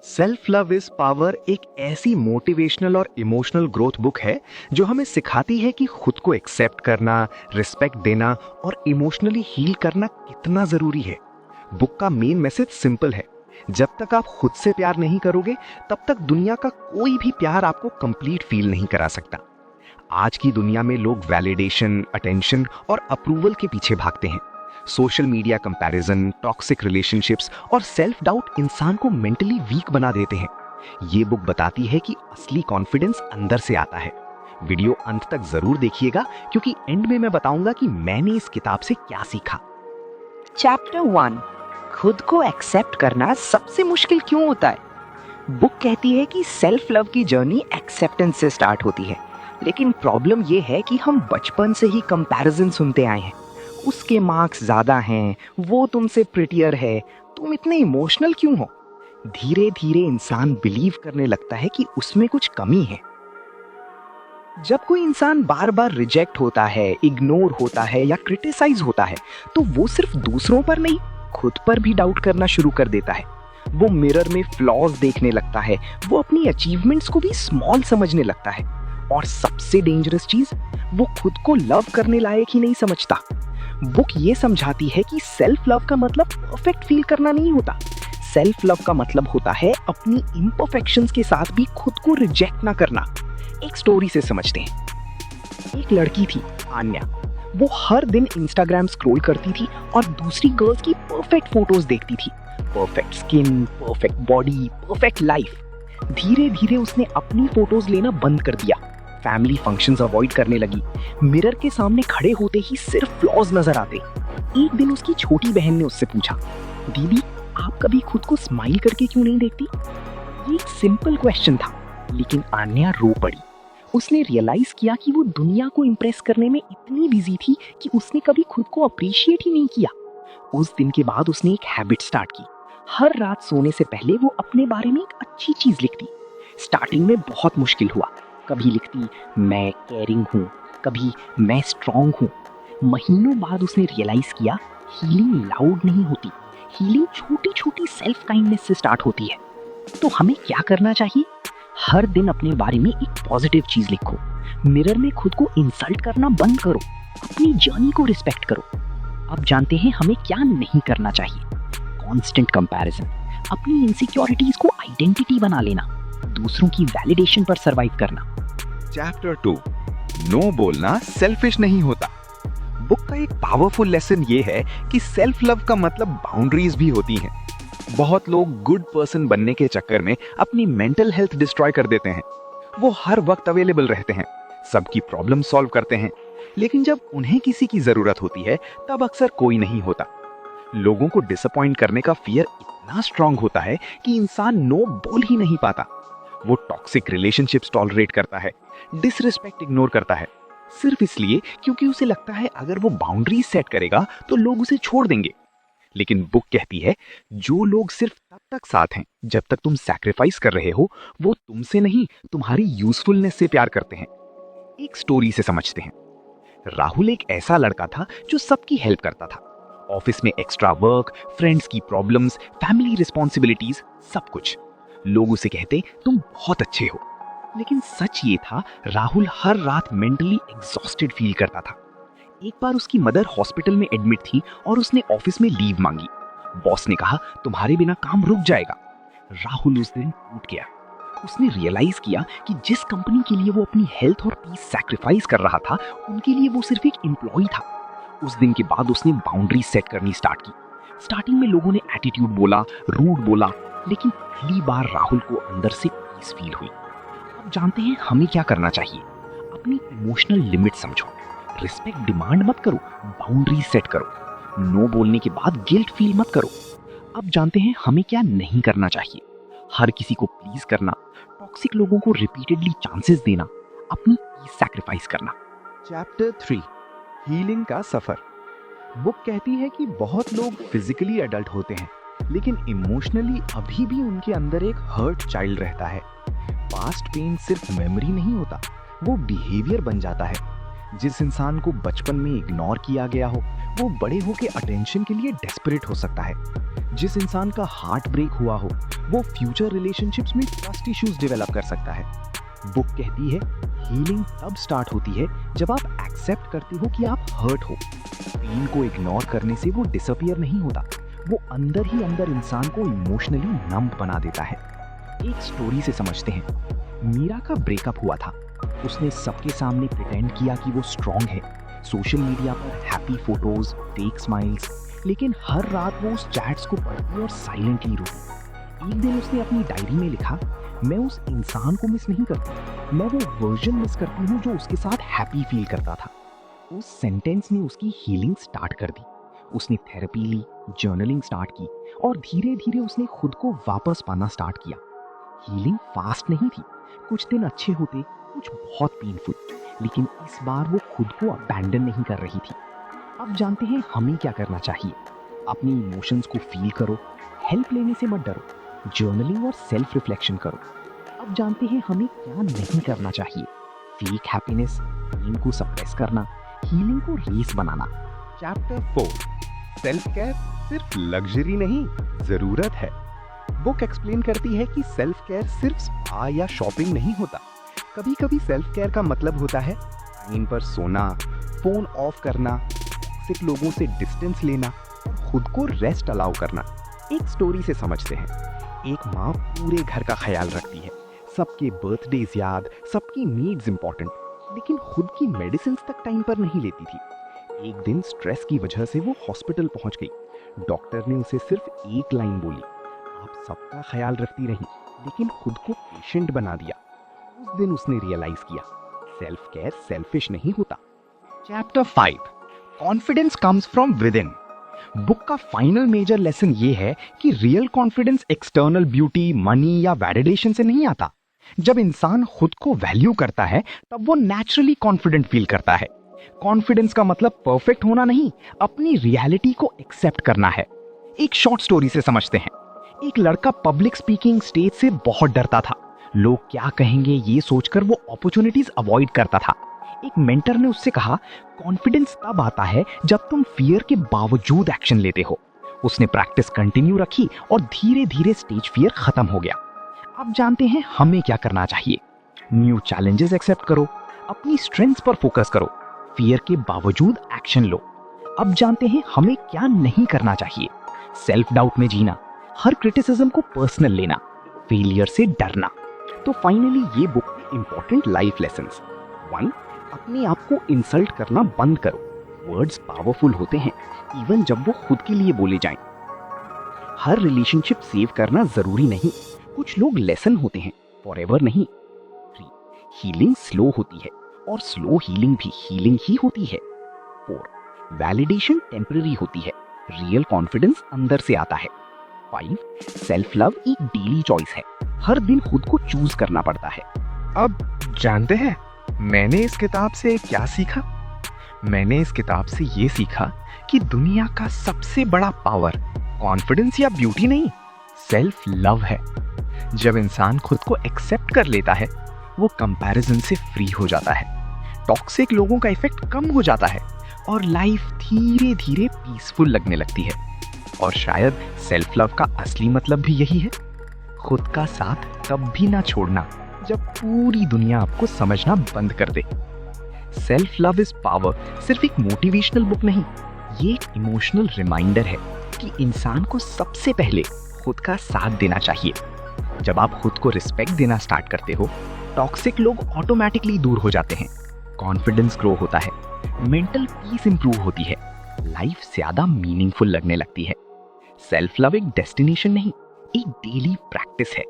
Self love is power एक ऐसी motivational और इमोशनल ग्रोथ बुक है जो हमें सिखाती है कि खुद को एक्सेप्ट करना, रिस्पेक्ट देना और इमोशनली हील करना कितना जरूरी है। बुक का मेन मैसेज सिंपल है, जब तक आप खुद से प्यार नहीं करोगे तब तक दुनिया का कोई भी प्यार आपको कंप्लीट फील नहीं करा सकता। आज की दुनिया में लोग वैलिडेशन, अटेंशन और अप्रूवल के पीछे भागते हैं। Social media comparison, toxic relationships और सेल्फ डाउट इंसान को मेंटली वीक बना देते हैं। ये बुक बताती है कि असली कॉन्फिडेंस अंदर से आता है। वीडियो अंत तक जरूर देखिएगा क्योंकि एंड में मैं बताऊंगा कि मैंने इस किताब से क्या सीखा। चैप्टर 1, खुद को एक्सेप्ट करना सबसे मुश्किल क्यों होता है। बुक कहती है कि सेल्फ लव की जर्नी एक्सेप्टेंस से स्टार्ट होती है, लेकिन प्रॉब्लम ये है कि हम बचपन से ही कंपैरिजन सुनते आए हैं। उसके मार्क्स ज़्यादा हैं, वो तुमसे प्रिटियर है, तुम इतने इमोशनल क्यों हो। धीरे धीरे इंसान बिलीव करने लगता है कि उसमें कुछ कमी है। जब कोई इंसान बार बार रिजेक्ट होता है, इग्नोर होता है या क्रिटिसाइज होता है, तो वो सिर्फ दूसरों पर नहीं, खुद पर भी डाउट करना शुरू कर देता है। वो मिरर में फ्लॉज देखने लगता है, वो अपनी अचीवमेंट्स को भी स्मॉल समझने लगता है, और सबसे डेंजरस चीज, वो खुद को लव करने लायक ही नहीं समझता। बुक ये समझाती है कि सेल्फ लव का मतलब परफेक्ट फील करना नहीं होता। सेल्फ लव का मतलब होता है अपनी इम्परफेक्शंस के साथ भी खुद को रिजेक्ट ना करना। एक स्टोरी से समझते हैं। एक लड़की थी, आन्या। वो हर दिन इंस्टाग्राम स्क्रॉल करती थी और दूसरी गर्ल्स की परफेक्ट फोटोज देखती थी। Perfect skin, perfect body, perfect life. धीरे धीरे उसने अपनी फोटोज लेना बंद कर दिया। फैमिली फंक्शंस अवॉइड करने लगी। मिरर के सामने खड़े होते ही सिर्फ फ्लॉज नजर आते। एक दिन उसकी छोटी बहन ने उससे पूछा, दीदी आप कभी खुद को स्माइल करके क्यों नहीं देखती। ये एक सिंपल क्वेश्चन था, लेकिन आन्या रो पड़ी। उसने रियलाइज किया कि वो दुनिया को इम्प्रेस करने में इतनी बिजी थी कि उसने कभी खुद को अप्रिशिएट ही नहीं किया। उस दिन के बाद उसने एक हैबिट स्टार्ट की। हर रात सोने से पहले वो अपने बारे में एक अच्छी चीज लिखती। स्टार्टिंग में बहुत मुश्किल हुआ। कभी लिखती मैं केयरिंग हूँ, कभी मैं स्ट्रॉन्ग हूँ। महीनों बाद उसने रियलाइज किया हीलिंग लाउड नहीं होती, हीलिंग छोटी छोटी सेल्फ काइंडनेस से स्टार्ट होती है। तो हमें क्या करना चाहिए? हर दिन अपने बारे में एक पॉजिटिव चीज लिखो। मिरर में खुद को इंसल्ट करना बंद करो। अपनी जर्नी को रिस्पेक्ट करो। अब जानते हैं हमें क्या नहीं करना चाहिए। कॉन्स्टेंट कंपैरिजन, अपनी इनसिक्योरिटीज को आइडेंटिटी बना लेना, दूसरों की वैलिडेशन पर सरवाइव करना। चैप्टर 2, नो बोलना सेल्फिश नहीं होता। बुक का एक पावरफुल लेसन ये है कि सेल्फ लव का मतलब बाउंड्रीज भी होती हैं। बहुत लोग गुड पर्सन बनने के चक्कर में अपनी मेंटल हेल्थ डिस्ट्रॉय कर देते हैं। वो हर वक्त अवेलेबल रहते हैं, सबकी प्रॉब्लम सॉल्व करते हैं, लेकिन जब उन्हें किसी की जरूरत होती है तब अक्सर कोई नहीं होता। लोगों को डिसअपॉइंट करने का फियर इतना स्ट्रांग होता है कि इंसान नो बोल ही नहीं पाता। वो टॉक्सिक रिलेशनशिप्स टॉलरेट करता है, डिसरिस्पेक्ट इग्नोर करता है, सिर्फ इसलिए क्योंकि उसे लगता है अगर वो बाउंड्रीज सेट करेगा तो लोग उसे छोड़ देंगे। लेकिन बुक कहती है जो लोग सिर्फ तब तक साथ हैं जब तक तुम सैक्रिफाइस कर रहे हो, वो तुमसे नहीं तुम्हारी यूजफुलनेस से प्यार करते हैं। एक स्टोरी से समझते हैं। राहुल एक ऐसा लड़का था जो सबकी हेल्प करता था। ऑफिस में एक्स्ट्रा वर्क, फ्रेंड्स की प्रॉब्लम्स, फैमिली रिस्पॉन्सिबिलिटीज, सब कुछ। लोग उसे कहते तुम बहुत अच्छे हो, लेकिन सच ये था राहुल हर रात मेंटली एग्जॉस्टेड फील करता था। एक बार उसकी मदर हॉस्पिटल में एडमिट थी और उसने ऑफिस में लीव मांगी। बॉस ने कहा तुम्हारे बिना काम रुक जाएगा। राहुल उस दिन टूट गया। उसने रियलाइज किया कि जिस कंपनी के लिए वो अपनी हेल्थ और पीस सैक्रिफाइस कर रहा था, उनके लिए वो सिर्फ एक एम्प्लॉय था। उस दिन के बाद उसने बाउंड्री सेट करनी स्टार्ट की। स्टार्टिंग में लोगों ने एटीट्यूड बोला, रूड बोला, लेकिन पहली बार राहुल को अंदर से पीस फील हुई। अब जानते हैं हमें क्या करना चाहिए। अपनी इमोशनल लिमिट समझो, रिस्पेक्ट डिमांड मत करो, बाउंड्री सेट करो। नो बोलने के बाद गिल्ट फील मत करो। अब जानते हैं हमें क्या नहीं करना चाहिए। हर किसी को प्लीज करना, टॉक्सिक लोगों को रिपीटेडली चांसेस देना, अपनी पीस सैक्रिफाइस करना। चैप्टर 3, हीलिंग का सफर। बुक कहती है कि बहुत लोग फिजिकली एडल्ट होते हैं, लेकिन इमोशनली अभी भी उनके अंदर एक हर्ट चाइल्ड रहता है। पास्ट पेन सिर्फ मेमोरी नहीं होता, वो बिहेवियर बन जाता है। जिस इंसान को बचपन में इग्नोर किया गया हो वो बड़े होके अटेंशन के लिए डेस्परेट हो सकता है। जिस इंसान का हार्ट ब्रेक हुआ हो वो फ्यूचर रिलेशनशिप्स में ट्रस्ट इश्यूज डेवलप कर सकता है। बुक कहती है हीलिंग तब स्टार्ट होती है जब आप एक्सेप्ट करते हो कि आप हर्ट हो। पेन को इग्नोर करने से वो डिसअपियर नहीं होता, वो अंदर ही अंदर इंसान को इमोशनली नम्ब बना देता है। एक स्टोरी से समझते हैं। मीरा का ब्रेकअप हुआ था। उसने सबके सामने प्रिटेंड किया कि वो स्ट्रांग है, सोशल मीडिया पर हैप्पी फोटोज, फेक स्माइल्स, लेकिन हर रात वो उस चैट्स को पढ़ती और साइलेंटली रोती। एक दिन उसने अपनी डायरी में लिखा, मैं उस इंसान को मिस नहीं करती, मैं वो वर्जन मिस करती हूँ जो उसके साथ हैप्पी फील करता था। उस सेंटेंस ने उसकी हीलिंग स्टार्ट कर दी। उसने थेरेपी ली, जर्नलिंग स्टार्ट की और धीरे धीरे उसने खुद को वापस पाना स्टार्ट किया। हीलिंग फास्ट नहीं थी, कुछ दिन अच्छे होते, कुछ बहुत पेनफुल, लेकिन इस बार वो खुद को अबैंडन नहीं कर रही थी। अब जानते हैं हमें क्या करना चाहिए। अपनी इमोशंस को फील करो, हेल्प लेने से मत डरो, जर्नलिंग और सेल्फ रिफ्लेक्शन करो। अब जानते हैं हमें क्या नहीं करना चाहिए। फेक हैप्पीनेस, पेन को सप्रेस करना, हीलिंग को रेस बनाना। चैप्टर 4 सेल्फ केयर सिर्फ लग्जरी नहीं, जरूरत है। बुक एक्सप्लेन करती है कि सेल्फ केयर सिर्फ स्पा या शॉपिंग नहीं होता। कभी कभी सेल्फ केयर का मतलब होता है टाइम पर सोना, फोन ऑफ करना, टॉक्सिक लोगों से डिस्टेंस लेना और खुद को रेस्ट अलाउ करना। एक स्टोरी से समझते हैं। एक माँ पूरे घर का ख्याल रखती है, सबके बर्थडेज याद, सबकी नीड्स इंपॉर्टेंट, लेकिन खुद की मेडिसिन तक टाइम पर नहीं लेती थी। एक दिन स्ट्रेस की वजह से वो हॉस्पिटल पहुंच गई। डॉक्टर ने उसे सिर्फ एक लाइन बोली, आप सबका ख्याल रखती रही लेकिन खुद को पेशेंट बना दिया। उस दिन उसने रियलाइज किया सेल्फ केयर सेल्फिश नहीं होता। Chapter 5 confidence comes from with in. Book का फाइनल मेजर लेसन ये है कि real confidence external beauty, money या वैलिडेशन से नहीं आता। जब इंसान खुद को वैल्यू करता है तब वो नेचुरली कॉन्फिडेंट फील करता है। कॉन्फिडेंस का मतलब परफेक्ट होना नहीं, अपनी रियलिटी को एक्सेप्ट करना है। एक शॉर्ट स्टोरी से समझते हैं। एक लड़का पब्लिक स्पीकिंग स्टेज से बहुत डरता था। लोग क्या कहेंगे ये सोचकर वो अपॉर्चुनिटीज अवॉइड करता था। एक मेंटर ने उससे कहा, कॉन्फिडेंस तब आता है जब तुम फियर के बावजूद एक्शन लेते हो। उसने प्रैक्टिस कंटिन्यू रखी और धीरे धीरे स्टेज फियर खत्म हो गया। अब जानते हैं हमें क्या करना चाहिए। न्यू चैलेंजेस एक्सेप्ट करो, अपनी स्ट्रेंथ्स पर फोकस करो, फियर के बावजूद एक्शन लो। अब जानते हैं हमें क्या नहीं करना चाहिए। सेल्फ डाउट में जीना, हर क्रिटिसिज्म को पर्सनल लेना, फेलियर से डरना। तो फाइनली ये बुक के इंपॉर्टेंट लाइफ लेसन्स। 1, अपने आप को इंसल्ट करना बंद करो। वर्ड्स पावरफुल होते हैं इवन जब वो खुद के लिए बोले जाएं। हर रिलेशनशिप सेव करना जरूरी नहीं, कुछ लोग लेसन होते हैं, फॉरएवर नहीं। 3, हीलिंग स्लो होती है और स्लो हीलिंग भी हीलिंग ही होती है। 4, वैलिडेशन टेम्पररी होती है, रियल कॉन्फिडेंस अंदर से आता है। 5, सेल्फ लव एक डेली चॉइस है, हर दिन खुद को चूज करना पड़ता है। अब जानते हैं मैंने इस किताब से क्या सीखा। मैंने इस किताब से ये सीखा कि दुनिया का सबसे बड़ा पावर कॉन्फिडेंस या ब्यूटी नहीं, सेल्फ लव है। जब इंसान खुद को एक्सेप्ट कर लेता है वो कंपैरिजन से फ्री हो जाता है, टॉक्सिक लोगों का इफेक्ट कम हो जाता है और लाइफ धीरे धीरे पीसफुल लगने लगती है। और शायद सेल्फ लव का असली मतलब भी यही है, खुद का साथ तब भी ना छोड़ना जब पूरी दुनिया आपको समझना बंद कर दे। सेल्फ लव इज पावर सिर्फ एक मोटिवेशनल बुक नहीं, ये एक इमोशनल रिमाइंडर है कि इंसान को सबसे पहले खुद का साथ देना चाहिए। जब आप खुद को रिस्पेक्ट देना स्टार्ट करते हो, टॉक्सिक लोग ऑटोमेटिकली दूर हो जाते हैं, कॉन्फिडेंस ग्रो होता है, मेंटल पीस इंप्रूव होती है, लाइफ ज्यादा मीनिंगफुल लगने लगती है। सेल्फ लव एक डेस्टिनेशन नहीं, एक डेली प्रैक्टिस है।